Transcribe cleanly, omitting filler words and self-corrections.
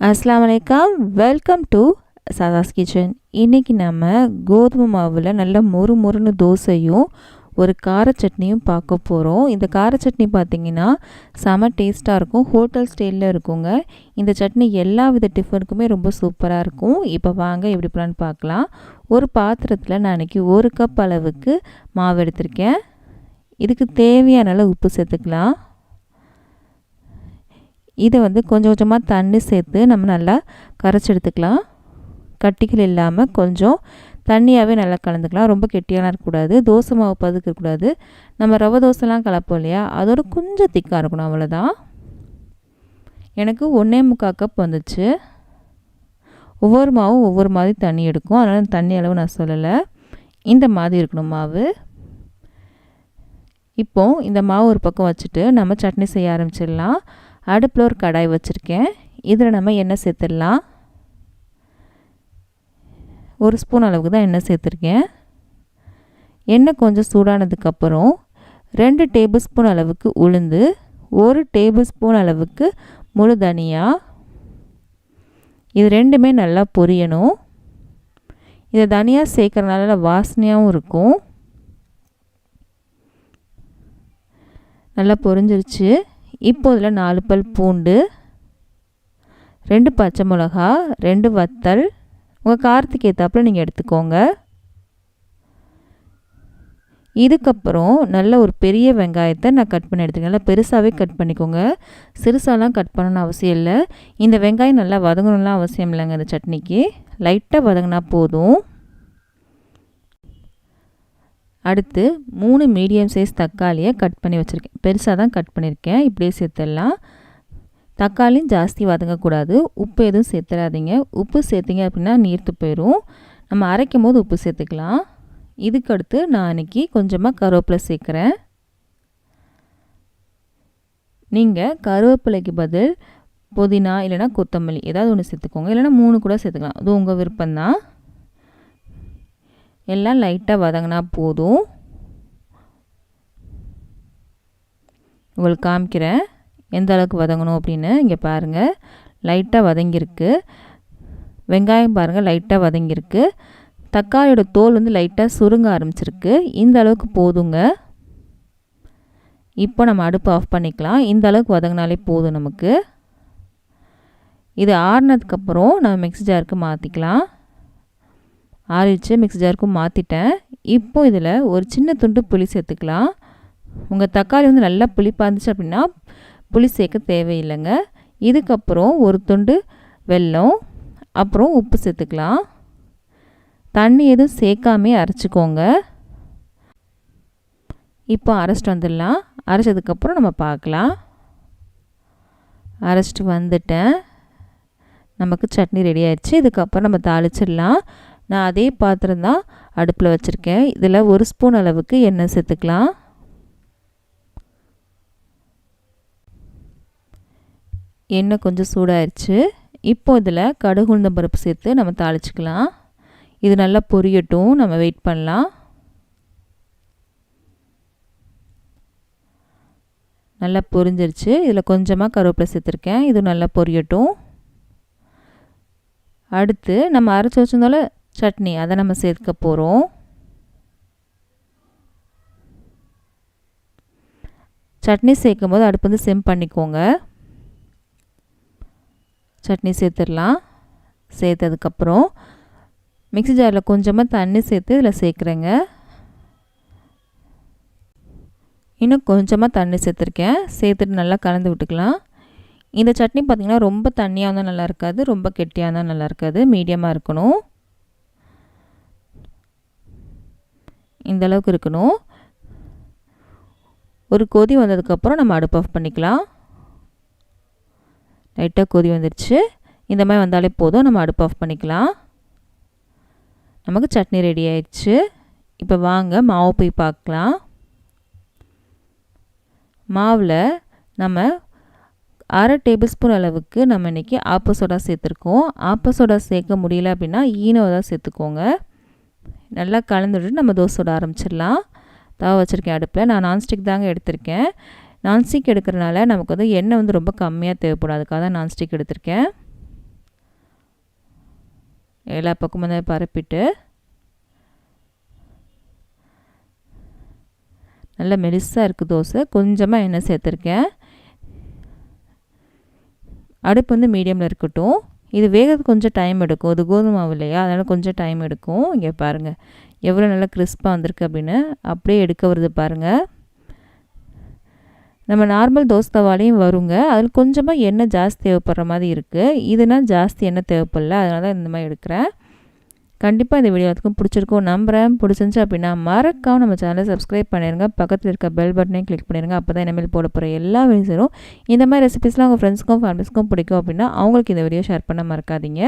அஸ்ஸலாமு அலைக்கும். Welcome to Sadha's kitchen. இன்றைக்கி நம்ம கோதுமை மாவில் நல்ல மொறு மொறுன்னு தோசையும் ஒரு கார சட்னியும் பார்க்க போகிறோம். இந்த கார சட்னி பார்த்திங்கன்னா செம டேஸ்ட்டாக இருக்கும். ஹோட்டல் ஸ்டைலில் இருக்குங்க. இந்த சட்னி எல்லா வித டிஃபனுக்குமே ரொம்ப சூப்பராக இருக்கும். இப்போ வாங்க எப்படி பண்ணலான்னு பார்க்கலாம். ஒரு பாத்திரத்தில் நான் இன்றைக்கி 1 கப் அளவுக்கு மாவு எடுத்திருக்கேன். இதுக்கு தேவையான அளவு உப்பு சேர்த்துக்கலாம். இதை கொஞ்சம் கொஞ்சமாக தண்ணி சேர்த்து நம்ம நல்லா கரைச்சி எடுத்துக்கலாம். கட்டிகள் இல்லாமல் கொஞ்சம் தண்ணியாகவே நல்லா கலந்துக்கலாம். ரொம்ப கெட்டியாலாம் இருக்கக்கூடாது. தோசை மாவு பதுக்க இருக்கக்கூடாது. நம்ம ரவை தோசைலாம் கலப்போம் இல்லையா, அதோட கொஞ்சம் திக்காக இருக்கணும், அவ்வளோதான். எனக்கு 1.25 கப் வந்துச்சு. ஒவ்வொரு மாவும் ஒவ்வொரு மாதிரி தண்ணி எடுக்கும், அதனால் தண்ணி அளவு நான் சொல்லலை. இந்த மாதிரி இருக்கணும் மாவு. இப்போது இந்த மாவு ஒரு பக்கம் வச்சுட்டு நம்ம சட்னி செய்ய ஆரம்பிச்சிடலாம். அடுப்பில் ஒரு கடாய் வச்சுருக்கேன். இதில் நம்ம எண்ணெய் சேர்த்துடலாம். 1 ஸ்பூன் அளவுக்கு தான் எண்ணெய் சேர்த்துருக்கேன். எண்ணெய் கொஞ்சம் சூடானதுக்கப்புறம் 2 டேபிள் ஸ்பூன் அளவுக்கு உளுந்து, 1 டேபிள் ஸ்பூன் அளவுக்கு முழு தனியா, இது ரெண்டுமே நல்லா பொரியணும். இதை தனியாக சேர்க்குறதுனால வாசனையாகவும் இருக்கும். நல்லா பொரிஞ்சிருச்சு. இப்போ இதில் 4 பல் பூண்டு, 2 பச்சை மிளகா, 2 வத்தல், உங்கள் காரத்துக்கு ஏற்றாப்புல நீங்கள் எடுத்துக்கோங்க. இதுக்கப்புறம் நல்ல ஒரு பெரிய வெங்காயத்தை நான் கட் பண்ணி எடுத்துக்கேன். நல்லா பெருசாகவே கட் பண்ணிக்கோங்க. சிறுசாலாம் கட் பண்ணணும்னு அவசியம் இல்லை. இந்த வெங்காயம் நல்லா வதங்கணும்லாம் அவசியம் இல்லைங்க. இந்த சட்னிக்கு லைட்டாக வதங்கினா போதும். அடுத்து 3 மீடியம் சைஸ் தக்காளியை கட் பண்ணி வச்சுருக்கேன். பெருசாக தான் கட் பண்ணியிருக்கேன். இப்படியே சேர்த்துடலாம். தக்காளியும் ஜாஸ்தி வதங்கக்கூடாது. உப்பு எதுவும் சேர்த்துடாதீங்க. உப்பு சேர்த்திங்க அப்படின்னா நீர்த்து போயிடும். நம்ம அரைக்கும் போது உப்பு சேர்த்துக்கலாம். இதுக்கடுத்து நான் இன்றைக்கி கொஞ்சமாக கருவேப்பிலை சேர்க்குறேன். நீங்கள் கருவேப்பிலைக்கு பதில் புதினா இல்லைனா கொத்தமல்லி ஏதாவது ஒன்று சேர்த்துக்கோங்க. இல்லைனா 3 கூட சேர்த்துக்கலாம். அது உங்கள் விருப்பம்தான். எல்லாம் லைட்டாக வதங்கினா போதும். உங்களுக்கு காமிக்கிறேன் எந்த அளவுக்கு வதங்கணும் அப்படின்னு. இங்கே பாருங்கள், லைட்டாக வதங்கியிருக்கு. வெங்காயம் பாருங்கள் லைட்டாக வதங்கியிருக்கு. தக்காளியோட தோல் லைட்டாக சுருங்க ஆரம்பிச்சிருக்கு. இந்த அளவுக்கு போதுங்க. இப்போ நம்ம அடுப்பு ஆஃப் பண்ணிக்கலாம். இந்த அளவுக்கு வதங்கினாலே போதும் நமக்கு. இது ஆறுனதுக்கப்புறம் நம்ம மிக்ஸி ஜாருக்கு மாற்றிக்கலாம். ஆறிச்சு, மிக்ஸி ஜாருக்கும் மாற்றிட்டேன். இப்போ இதில் ஒரு சின்ன துண்டு புளி சேர்த்துக்கலாம். உங்கள் தக்காளி நல்லா புளிப்பாக இருந்துச்சு அப்படின்னா புளி சேர்க்க தேவையில்லைங்க. இதுக்கப்புறம் ஒரு துண்டு வெல்லம், அப்புறம் உப்பு சேர்த்துக்கலாம். தண்ணி எதுவும் சேர்க்காமே அரைச்சிக்கோங்க. இப்போ அரைச்சிட்டு வந்துடலாம். அரைச்சதுக்கப்புறம் நம்ம பார்க்கலாம். அரைச்சிட்டு வந்துட்டேன். நமக்கு சட்னி ரெடி ஆயிடுச்சு. இதுக்கப்புறம் நம்ம தாளிச்சிடலாம். நான் அதே பாத்திரம் தான் அடுப்பில் வச்சுருக்கேன். இதில் 1 ஸ்பூன் அளவுக்கு எண்ணெய் சேர்த்துக்கலாம். எண்ணெய் கொஞ்சம் சூடாயிருச்சு. இப்போ இதில் கடுகு உளுந்தம் பருப்பு சேர்த்து நம்ம தாளிச்சிக்கலாம். இது நல்லா பொரியட்டும். நம்ம வெயிட் பண்ணலாம். நல்லா பொரிஞ்சிருச்சு. இதில் கொஞ்சமாக கருவேப்பிலை சேர்த்துருக்கேன். இது நல்லா பொரியட்டும். அடுத்து நம்ம அரைச்சி வச்சிருந்தால சட்னி அதை நம்ம சேர்க்க போகிறோம். சட்னி சேர்க்கும் போது அடுப்பு சிம் பண்ணிக்கோங்க. சட்னி சேர்த்துடலாம். சேர்த்ததுக்கப்புறம் மிக்ஸி ஜாரில் கொஞ்சமாக தண்ணி சேர்த்து இதில் சேர்க்குறேங்க. இன்னும் கொஞ்சமாக தண்ணி சேர்த்துருக்கேன். சேர்த்துட்டு நல்லா கலந்து விட்டுக்கலாம். இந்த சட்னி பார்த்திங்கன்னா ரொம்ப தண்ணியாக இருந்தால் நல்லா இருக்காது, ரொம்ப கெட்டியாக இருந்தால் நல்லா இருக்காது. மீடியமாக இருக்கணும். இந்த அளவுக்கு இருக்கணும். ஒரு கொதி வந்ததுக்கப்புறம் நம்ம அடுப்பு ஆஃப் பண்ணிக்கலாம். லைட்டாக கொதி வந்துடுச்சு. இந்த மாதிரி வந்தாலே போதும். நம்ம அடுப்பு ஆஃப் பண்ணிக்கலாம். நமக்கு சட்னி ரெடி ஆயிடுச்சு. இப்போ வாங்க மாவு போய் பார்க்கலாம். மாவில் நம்ம 1/2 டேபிள் ஸ்பூன் அளவுக்கு நம்ம இன்றைக்கி ஆப்ப சோடா சேர்த்துருக்கோம். ஆப்ப சோடா சேர்க்க முடியல அப்படின்னா ஈனோ தான் சேர்த்துக்கோங்க. நல்லா கலந்துட்டு நம்ம தோசை சுட ஆரம்பிச்சிடலாம். தவா வச்சுருக்கேன் அடுப்பில். நான் நான்ஸ்டிக் தாங்க எடுத்திருக்கேன். நான்ஸ்டிக் எடுக்கிறனால நமக்கு எண்ணெய் ரொம்ப கம்மியாக தேவைப்படும். அதுக்காக தான் நான்ஸ்டிக் எடுத்திருக்கேன். எல்லா பக்கமும் தான் பரப்பிட்டு நல்ல மெலிசாக இருக்குது தோசை. கொஞ்சமாக எண்ணெய் சேர்த்துருக்கேன். அடுப்பு வந்து மீடியமில் இருக்கட்டும். இது வேகிறதுக்கு கொஞ்சம் டைம் எடுக்கும். இது கோதுமை மாவு இல்லையா, அதனால் கொஞ்சம் டைம் எடுக்கும். இங்கே பாருங்கள் எவ்வளோ நல்லா கிறிஸ்பாக வந்திருக்கு அப்படின்னு. அப்படியே எடுக்க வருது பாருங்கள். நம்ம நார்மல் தோசை தவாலையும் வருங்க. அதில் கொஞ்சமாக எண்ணெய் ஜாஸ்தி தேவைப்படுற மாதிரி இருக்குது. இதுனா ஜாஸ்தி எண்ணெய் தேவைப்படல, அதனால தான் இந்த மாதிரி எடுக்கிறேன். கண்டிப்பாக இந்த வீடியோ எல்லாத்துக்கும் பிடிச்சிருக்கும் நம்புகிறேன். பிடிச்சிருந்துச்சு அப்படின்னா மறக்காம நம்ம சேனலை சப்ஸ்கிரைப் பண்ணிடுங்க. பக்கத்தில் இருக்க பெல் பட்டனையும் கிளிக் பண்ணிடுங்க. அப்போ தான் இனிமேல் போட போகிற எல்லா வீடியோஸும் இந்த மாதிரி ரெசிபிஸ்லாம் உங்கள் ஃப்ரெண்ட்ஸ்க்கும் ஃபேமிலிஸ்க்கும் பிடிக்கும் அப்படின்னா அவங்களுக்கு இந்த வீடியோ ஷேர் பண்ண மறக்காதீங்க.